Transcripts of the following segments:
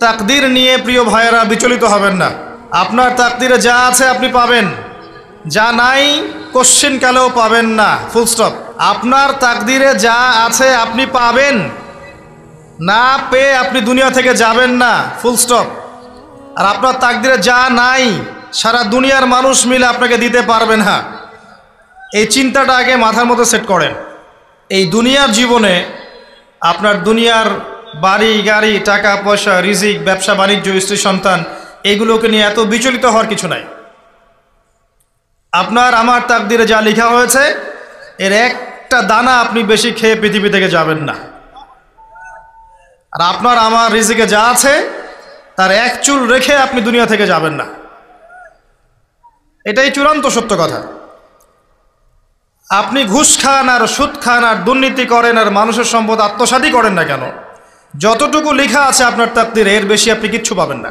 তাকদীর নিয়ে প্রিয় ভাইয়েরা বিচলিত হবেন না। আপনার তাকদীরে যা আছে আপনি পাবেন, যা নাই কোশ্চেন কালেও পাবেন না, ফুল স্টপ। আপনার তাকদীরে যা আছে আপনি পাবেন, না পেয়ে আপনি দুনিয়া থেকে যাবেন না, ফুল স্টপ। আর আপনার তাকদীরে যা নাই সারা দুনিয়ার মানুষ মিলে আপনাকে দিতে পারবে না। এই চিন্তাটা আগে মাথার মধ্যে সেট করেন। এই দুনিয়ার জীবনে আপনার দুনিয়ার বাড়ি গাড়ি, টাকা পয়সা, রিজিক, ব্যবসা বাণিজ্য, স্ত্রী সন্তান, এগুলোকে নিয়ে এত বিচলিত হওয়ার কিছু নাই। আপনার আমার তাকদীরে যা লেখা হয়েছে এর একটা দানা আপনি বেশি খেয়ে পৃথিবী থেকে যাবেন না। আর আপনার আমার রিজিকে যা আছে তার এক চুল রেখে আপনি দুনিয়া থেকে যাবেন না। এটাই চূড়ান্ত সত্য কথা। আপনি ঘুষ খান আর সুদ খান আর দুর্নীতি করেন আর মানুষের সম্পদ আত্মসাৎই করেন না কেন, যতটুকু লেখা আছে আপনার তাকদীরে এর বেশি আপনি কিচ্ছু পাবেন না।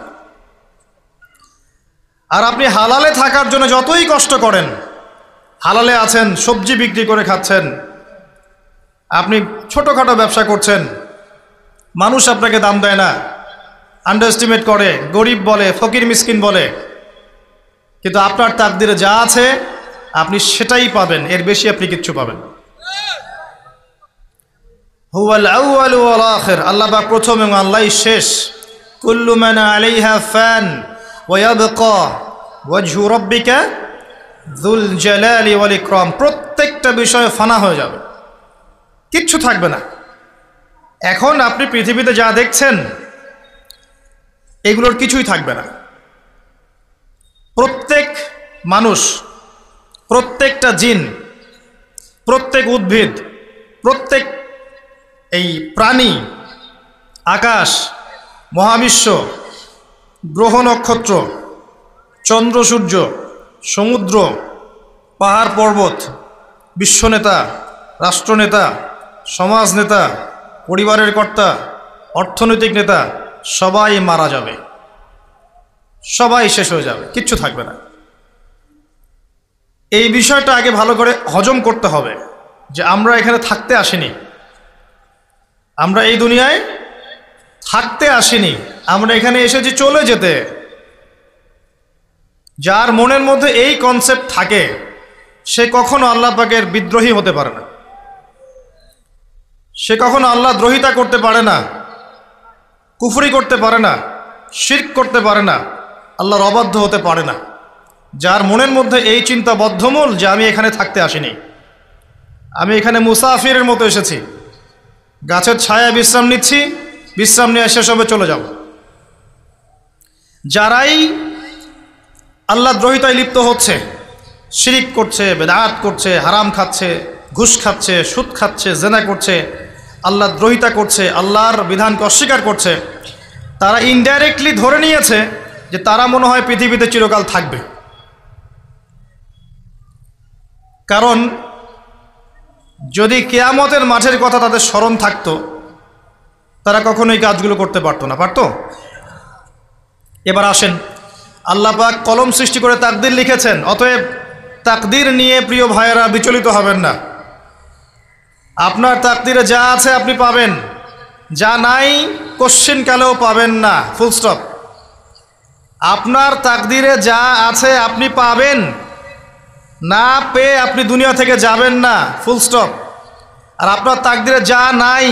আর আপনি হালালে থাকার জন্য যতই কষ্ট করেন, হালালে আছেন, সবজি বিক্রি করে খাচ্ছেন, আপনি ছোটোখাটো ব্যবসা করছেন, মানুষ আপনাকে দাম দেয় না, আন্ডার এস্টিমেট করে, গরিব বলে, ফকির মিসকিন বলে, কিন্তু আপনার তাকদীরে যা আছে আপনি সেটাই পাবেন, এর বেশি আপনি কিচ্ছু পাবেন। হুয়াল আউয়ালু ওয়াল আখির, আল্লাহ পাক প্রথম এবং আল্লাহই শেষ। কুল্লু মান আলাইহা ফান ওয়া ইয়াবকা ওয়াজহু রাব্বিকা যুল জালালি ওয়াল ইকরাম। প্রত্যেকটা বিষয় ফানা হয়ে যাবে, কিচ্ছু থাকবে না। এখন আপনি পৃথিবীতে যা দেখছেন এগুলোর কিছুই থাকবে না। প্রত্যেক মানুষ, প্রত্যেকটা জিন, প্রত্যেক উদ্ভিদ, প্রত্যেক এই প্রাণী, আকাশ, মহাবিশ্ব, গ্রহ নক্ষত্র, চন্দ্র সূর্য, সমুদ্র, পাহাড় পর্বত, বিশ্বনেতা, রাষ্ট্রনেতা, সমাজ নেতা, পরিবারের কর্তা, অর্থনৈতিক নেতা, সবাই মারা যাবে, সবাই শেষ হয়ে যাবে, কিচ্ছু থাকবে না। এই বিষয়টা আগে ভালো করে হজম করতে হবে যে আমরা এখানে থাকতে আসিনি, আমরা এই দুনিয়ায় থাকতে আসিনি, আমরা এখানে এসেছি চলে যেতে। যার মনের মধ্যে এই কনসেপ্ট থাকে সে কখনো আল্লাহ পাকের বিদ্রোহী হতে পারে না, সে কখনো আল্লাহ দ্রোহিতা করতে পারে না, কুফরি করতে পারে না, শিরক করতে পারে না, আল্লাহর অবাধ্য হতে পারে না। যার মনের মধ্যে এই চিন্তা বদ্ধমূল যে আমি এখানে থাকতে আসিনি, আমি এখানে মুসাফিরের মতো এসেছি, গাছের ছায়ায় বিশ্রাম নিচ্ছি, বিশ্রাম নিয়ে শেষ হবে চলে যাব। যারাই আল্লাহ দ্রোহিতায় লিপ্ত হচ্ছে, শিরিক করছে, বেদাত করছে, হারাম খাচ্ছে, ঘুষ খাচ্ছে, সুদ খাচ্ছে, জেনা করছে, আল্লাহ দ্রোহিতা করছে, আল্লাহর বিধানকে অস্বীকার করছে, তারা ইনডাইরেক্টলি ধরে নিয়েছে যে তারা মনে হয় পৃথিবীতে চিরকাল থাকবে। কারণ যদি কিয়ামতের মাঠের কথা তাদের স্মরণ থাকতো তারা কখনোই কাজগুলো করতে পারতো না, পারতো? এবার আসেন, আল্লাহ পাক কলম সৃষ্টি করে তাকদীর লিখেছেন, অতএব তাকদীর নিয়ে প্রিয় ভাইয়েরা বিচলিত হবেন না। আপনার তাকদীরে যা আছে আপনি পাবেন, যা নাই কোশ্চেন কালেও পাবেন না, ফুল স্টপ। আপনার তাকদীরে যা আছে আপনি পাবেন, না পেয়ে আপনি দুনিয়া থেকে যাবেন না, ফুল স্টপ। আর আপনার তাকদীরে যা নাই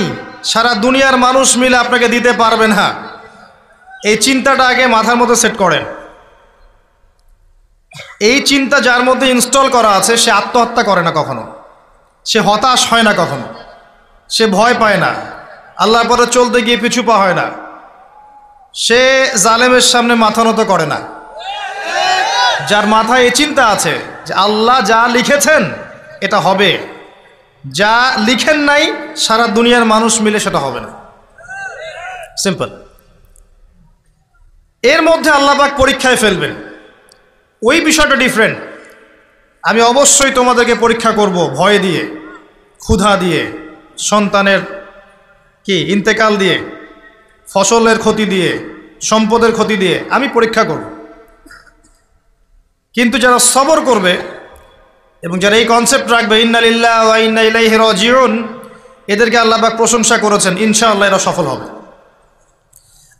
সারা দুনিয়ার মানুষ মিলে আপনাকে দিতে পারবে না। এই চিন্তাটা আগে মাথার মধ্যে সেট করেন। এই চিন্তা যার মধ্যে ইনস্টল করা আছে সে আত্মহত্যা করে না কখনো, সে হতাশ হয় না কখনো, সে ভয় পায় না, আল্লাহর পথে চলতে গিয়ে পিছু পা হয় না, সে জালেমের সামনে মাথা নত করে না। যার মাথায় এই চিন্তা আছে যে আল্লাহ যা লিখেছেন এটা হবে, যা লিখেন নাই সারা দুনিয়ার মানুষ মিলে সেটা হবে না, সিম্পল। এর মধ্যে আল্লাহ পাক পরীক্ষায় ফেলবেন, ওই বিষয়টা ডিফারেন্ট। আমি অবশ্যই তোমাদেরকে পরীক্ষা করব, ভয় দিয়ে, ক্ষুধা দিয়ে, সন্তানের কি ইন্তেকাল দিয়ে, ফসলের ক্ষতি দিয়ে, সম্পদের ক্ষতি দিয়ে আমি পরীক্ষা করব। কিন্তু যারা সবর করবে এবং যারা এই কনসেপ্ট রাখবে ইন্না লিল্লাহি ওয়া ইন্না ইলাইহি রাজিউন, এদেরকে আল্লাহ পাক প্রশংসা করেছেন, ইনশাআল্লাহ এরা সফল হবে।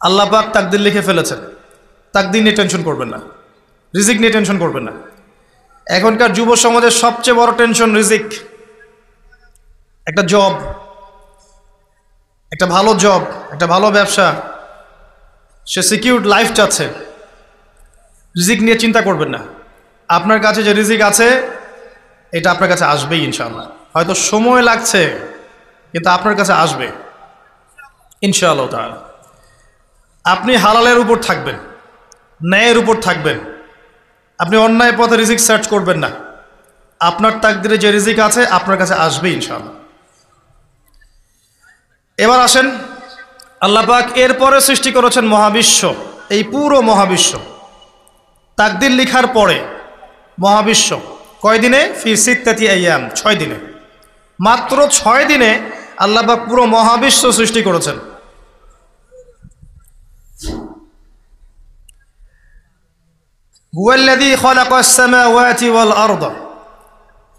আল্লাহ পাক তাকদির লিখে ফেলেছেন, তাকদির নিয়ে টেনশন করবেন না, রিজিক নিয়ে টেনশন করবেন না। এখনকার যুব সমাজের সবচেয়ে বড় টেনশন রিজিক। একটা জব, একটা ভালো জব, একটা ভালো ব্যবসা, সে সিকিউরড লাইফ চাচ্ছে। রিজিক নিয়ে চিন্তা করবেন না। আপনার কাছে যে রিজিক আছে এটা আপনার কাছে আসবেই ইনশাআল্লাহ। হয়তো সময় লাগছে কিন্তু আপনার কাছে আসবে ইনশাআল্লাহ তাআলা। আপনি হালালের উপর থাকবেন, ন্যায়ের উপর থাকবেন। আপনি অন্যায় পথে রিজিক সার্চ করবেন না। আপনার তাকদিরে যে রিজিক আছে আপনার কাছে আসবে ইনশাআল্লাহ। এবার আসেন, আল্লাহ পাক এরপরে সৃষ্টি করেছেন মহাবিশ্ব। এই পুরো মহাবিশ্ব তাকদির লিখার পরে মহাবিশ্ব কয় দিনে? ফি সিত্তাতি আইয়াম, 6 দিনে। মাত্র 6 দিনে আল্লাহ পাক পুরো মহাবিশ্ব সৃষ্টি করেছেন। হুয়াল্লাযী খালাকাস সামাওয়াতি ওয়াল আরদা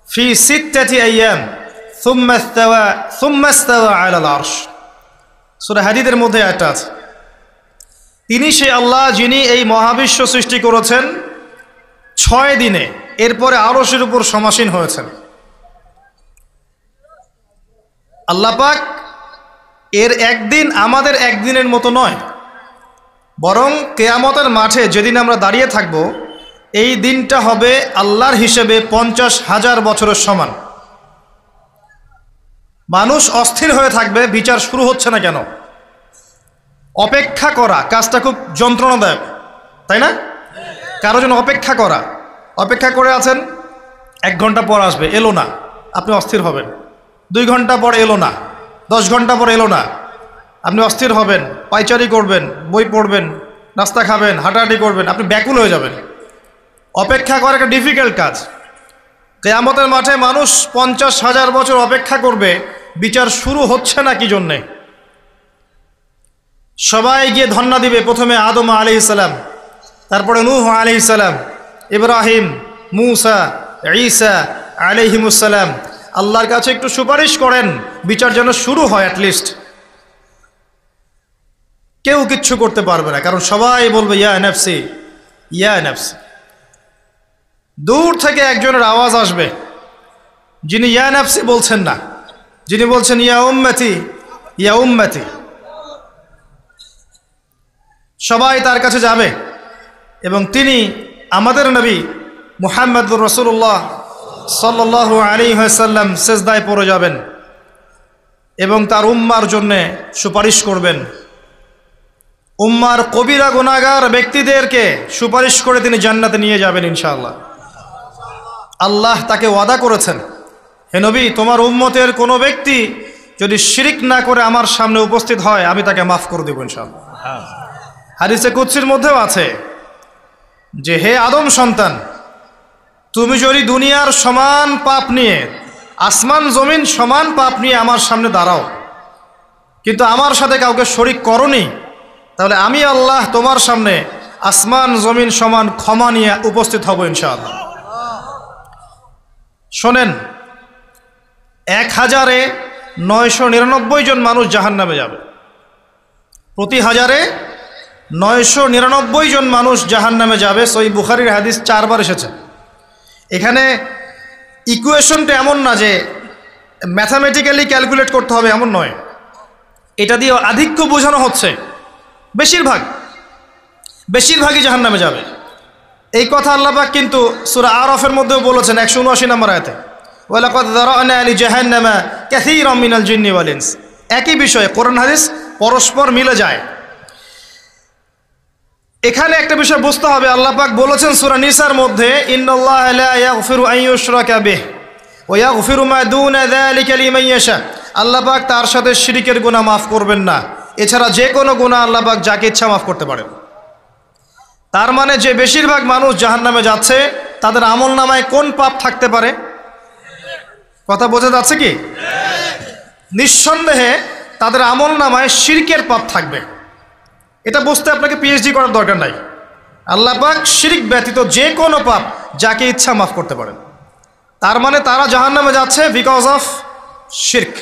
ফি সিত্তাতি আইয়াম সুম্মা ইসতাওয়া আলাল আরশ। সূরা হাদীদের মধ্যে এটা আছে। তিনি সেই আল্লাহ যিনি এই মহাবিশ্ব সৃষ্টি করেছেন 6 দিনে, এরপরে আরশের উপর সমাসীন হয়েছেন। আল্লাহ পাক এর একদিন আমাদের একদিনের মতো নয়, বরং কিয়ামতের মাঠে যেদিন আমরা দাঁড়িয়ে থাকব এই দিনটা হবে আল্লাহর হিসেবে 50,000 বছরের সমান। মানুষ অস্থির হয়ে থাকবে, বিচার শুরু হচ্ছে না কেন। অপেক্ষা করা কাজটা খুব যন্ত্রণাদায়ক, তাই না? কারো জন্য অপেক্ষা করা, অপেক্ষা করে আছেন, 1 ঘন্টা পর আসবে, এলো না, আপনি অস্থির হবেন। 2 ঘন্টা পর এলো না, 10 ঘন্টা পর এলো না, আপনি অস্থির হবেন, পায়চারি করবেন, বই পড়বেন, নাস্তা খাবেন, হাঁটাহাঁটি করবেন, আপনি ব্যাকুল হয়ে যাবেন। অপেক্ষা করা একটা ডিফিকাল্ট কাজ। কিয়ামতের মাঠে মানুষ 50,000 বছর অপেক্ষা করবে, বিচার শুরু হচ্ছে না কি জন্যে। সবাই গিয়ে ধন্না দিবে, প্রথমে আদম আলাইহিস সালাম, তারপরে নূহ আলাইহিস সালাম, ইব্রাহিম, মূসা, ঈসা আলাইহিমুস সালাম। আল্লাহর কাছে একটু সুপারিশ করেন, বিচার যেন শুরু হয় অ্যাটলিস্ট। কেউ কিচ্ছু করতে পারবে না, কারণ সবাই বলবে ইয়া নাফসি, ইয়া নাফসি। দূর থেকে একজনের আওয়াজ আসবে যিনি ইয়া নাফসি বলছেন না, যিনি বলছেন ইয়া উম্মতি, ইয়া উম্মতি। সবাই তার কাছে যাবে এবং তিনি আমাদের নবী মুহাম্মদুর রাসূলুল্লাহ সাল্লাল্লাহু আলাইহি ওয়াসাল্লাম সিজদায় পড়ে যাবেন এবং তার উম্মার জন্য সুপারিশ করবেন। উম্মার কবিরা গুনাহগার ব্যক্তিদেরকে সুপারিশ করে তিনি জান্নাতে নিয়ে যাবেন ইনশাআল্লাহ। আল্লাহ তাকে ওয়াদা করেছেন, হে নবী, তোমার উম্মতের কোনো ব্যক্তি যদি শিরিক না করে আমার সামনে উপস্থিত হয় আমি তাকে মাফ করে দেব ইনশাআল্লাহ। হাদিসে কুদসির মধ্যেও আছে যে হে আদম সন্তান, তুমি যদি দুনিয়ার সমান পাপ নিয়ে, আসমান জমিন সমান পাপ নিয়ে আমার সামনে দাঁড়াও, কিন্তু আমার সাথে কাউকে শরিক করনি, তাহলে আমি আল্লাহ তোমার সামনে আসমান জমিন সমান ক্ষমা নিয়ে উপস্থিত হব ইনশাআল্লাহ। শোনেন, 1000-999 জন মানুষ জাহান্নামে যাবে। প্রতি 1000-999 জন মানুষ জাহান্নামে যাবে। সহিহ বুখারীর হাদিস 4 বার এসেছে। এখানে ইকুয়েশনটা এমন না যে ম্যাথামেটিক্যালি ক্যালকুলেট করতে হবে, এমন নয়। এটা দিয়ে আধিক্য বোঝানো হচ্ছে, বেশিরভাগই জাহান্নামে যাবে। এই কথা আল্লাহ পাক কিন্তু সূরা আরাফের মধ্যেও বলেছেন 179 নম্বর আয়াতে, ওয়ালাকাদ যারানা লিজাহান্নামা কাসীরাম মিনাল জিন্নি ওয়াল ইনস। একই বিষয়ে কোরআন হাদিস পরস্পর মিলে যায়। এখানে একটা বিষয় বুঝতে হবে, আল্লাহ পাক বলেছেন সূরা নিসার মধ্যে, ইন্নাল্লাহা লা ইয়াগফিরু আন ইউশরাকা বিহি ওয়া ইয়াগফিরু মা দুনা যালিকা লিমান ইয়াশা। আল্লাহ পাক তার সাথে শিরকের গুনাহ মাফ করবেন না, এছাড়া যে কোনো গুনাহ আল্লাহ পাক যাকে ইচ্ছা মাফ করতে পারেন। তার মানে যে বেশিরভাগ মানুষ জাহান্নামে যাচ্ছে তাদের আমল নামায় কোন পাপ থাকতে পারে? কথা বোঝা যাচ্ছে কি? নিঃসন্দেহে তাদের আমল নামায় শিরকের পাপ থাকবে। এটা বুঝতে আপনাকে পিএইচডি করার দরকার নাই। আল্লাহ পাক শিরক ব্যতীত যে কোনো পাপ যাকে ইচ্ছা মাফ করতে পারেন। তার মানে তারা জাহান্নামে যাচ্ছে বিকজ অফ শিরক।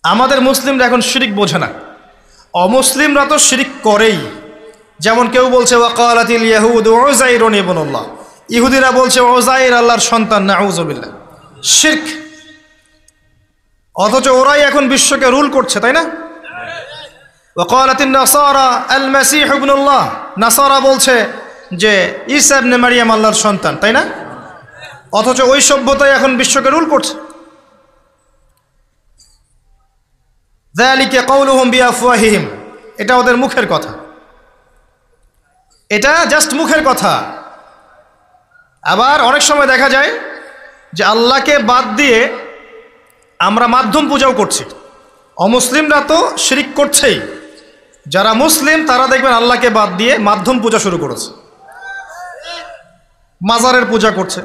আমাদের মুসলিমরা এখন শিরক বোঝে না, অমুসলিমরা তো শিরক করেই। যেমন কেউ বলছে ওয়াকালাতিল ইয়াহুদু উযাইরুন ইবনুল্লাহ, ইহুদিরা বলছে উযাইর আল্লাহর সন্তান, নাউযুবিল্লাহ, শিরক। অথচ ওরাই এখন বিশ্বকে রুল করছে, তাই না? ওয়াকালাতিন নাসারা আল মাসীহ ইবনুল্লাহ, নাসারা বলছে যে ঈসা ইবনে মারইয়াম আল্লাহর সন্তান, তাই না? অথচ ওই সভ্যতাই এখন বিশ্বকে রুল করছে। যালিকা কাউলুহুম বিআফওয়াহিহিম, এটা ওদের মুখের কথা, এটা জাস্ট মুখের কথা। আবার অনেক সময় দেখা যায় যে আল্লাহকে বাদ দিয়ে আমরা মাধ্যম পূজাও করছি। অমুসলিমরা তো শিরক করছেই, যারা মুসলিম তারা দেখবেন আল্লাহকে বাদ দিয়ে মাধ্যম পূজা শুরু করেছে। মাজারের পূজা করছে,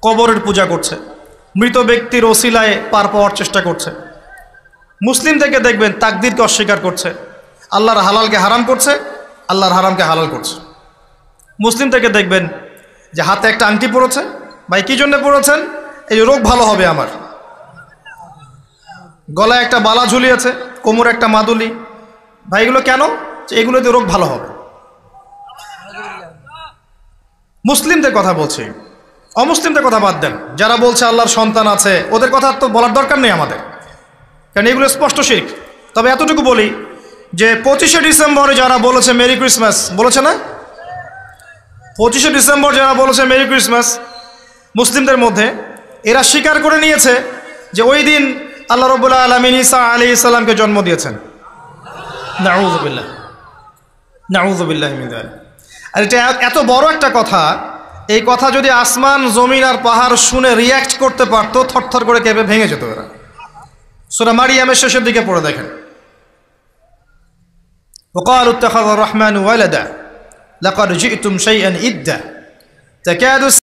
কবরের পূজা করছে, মৃত ব্যক্তির ওসিলায় পার পাওয়ার চেষ্টা করছে। মুসলিম থেকে দেখবেন তাকদীরকে অস্বীকার করছে, আল্লাহর হালালকে হারাম করছে, আল্লাহর হারামকে হালাল করছে। মুসলিম থেকে দেখবেন যে হাতে একটা আংটি পড়েছে, ভাই কী জন্য পড়েছেন? এই রোগ ভালো হবে আমার। গলায় একটা বালা ঝুলিয়েছে, কোমরে একটা মাদুলি, ভাই এগুলো কেন? এগুলোতে রোগ ভালো হবে। মুসলিমদের কথা বলছি, অমুসলিমদের কথা বাদ দেন। যারা বলছে আল্লাহর সন্তান আছে ওদের কথা তো বলার দরকার নেই আমাদের, কারণ এগুলো স্পষ্ট শিরক। তবে এতটুকু বলি যে 25শে ডিসেম্বরে যারা বলেছে মেরি ক্রিসমাস, বলেছে না? 25শে ডিসেম্বর যারা বলেছে মেরি ক্রিসমাস, মুসলিমদের মধ্যে এরা স্বীকার করে নিয়েছে যে ওই দিন আল্লাহ রাব্বুল আলামিন ঈসা আলাইহিস সালামকে জন্ম দিয়েছেন। নাউযুবিল্লাহ, নাউযুবিল্লাহি মিন যালিক। আর এটা এত বড় একটা কথা, এই কথা যদি আসমান জমিন আর পাহাড় শুনে রিয়্যাক্ট করতে পারতো, থরথর করে কেঁপে ভেঙে যেত এরা। সূরা মারিয়ামের শেষের দিকে পড়ে দেখেন, ওয়াকালু ইত্তাখাযার রাহমানু ওয়ালাদা লাকাদ জি'তুম শাইআন ইদ্দা তাকাদু